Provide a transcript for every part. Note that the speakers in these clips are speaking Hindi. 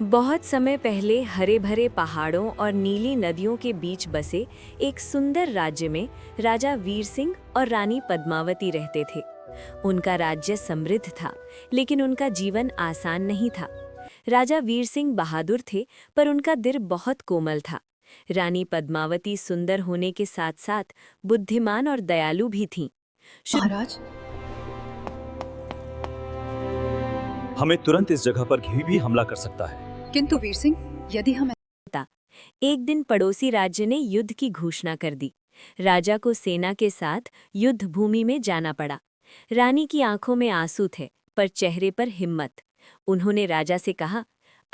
बहुत समय पहले हरे भरे पहाड़ों और नीली नदियों के बीच बसे एक सुंदर राज्य में राजा वीर सिंह और रानी पद्मावती रहते थे। उनका राज्य समृद्ध था, लेकिन उनका जीवन आसान नहीं था। राजा वीर सिंह बहादुर थे, पर उनका दिल बहुत कोमल था। रानी पद्मावती सुंदर होने के साथ-साथ बुद्धिमान और दयालु भी थीं। महाराज, हमें तुरंत इस जगह पर कोई भी हमला कर सकता है। किंतु वीर सिंह, यदि हम एक दिन पड़ोसी राज्य ने युद्ध की घोषणा कर दी। राजा को सेना के साथ युद्ध भूमि में जाना पड़ा। रानी की आंखों में आंसू थे, पर चेहरे पर हिम्मत। उन्होंने राजा से कहा,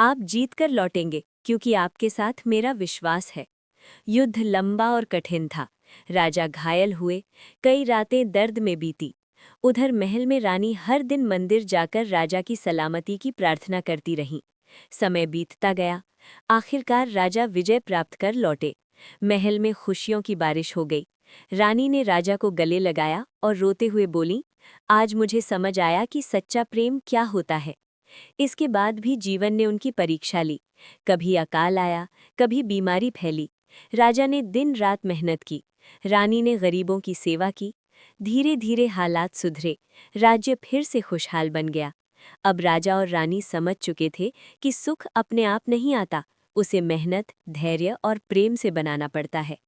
आप जीत कर लौटेंगे, क्योंकि आपके साथ मेरा विश्वास है। युद्ध लंबा और कठिन था। राजा घायल हुए, कई रातें दर्द में बीती। उधर महल में रानी हर दिन मंदिर जाकर राजा की सलामती की प्रार्थना करती रहीं। समय बीतता गया। आखिरकार राजा विजय प्राप्त कर लौटे। महल में खुशियों की बारिश हो गई। रानी ने राजा को गले लगाया और रोते हुए बोली, आज मुझे समझ आया कि सच्चा प्रेम क्या होता है। इसके बाद भी जीवन ने उनकी परीक्षा ली। कभी अकाल आया, कभी बीमारी फैली। राजा ने दिन रात मेहनत की। रानी ने गरीबों की सेवा की। धीरे धीरे हालात सुधरे। राज्य फिर से खुशहाल बन गया। अब राजा और रानी समझ चुके थे कि सुख अपने आप नहीं आता, उसे मेहनत, धैर्य और प्रेम से बनाना पड़ता है।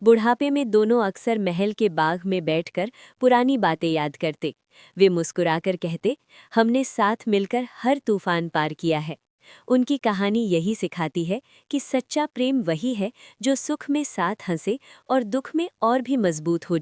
बुढ़ापे में दोनों अक्सर महल के बाग में बैठकर पुरानी बातें याद करते। वे मुस्कुराकर कहते, हमने साथ मिलकर हर तूफान पार किया है। उनकी कहानी यही सिखाती है कि सच्चा प्रेम वही है जो सुख में साथ हंसे और दुख में और भी मजबूत हो जाए।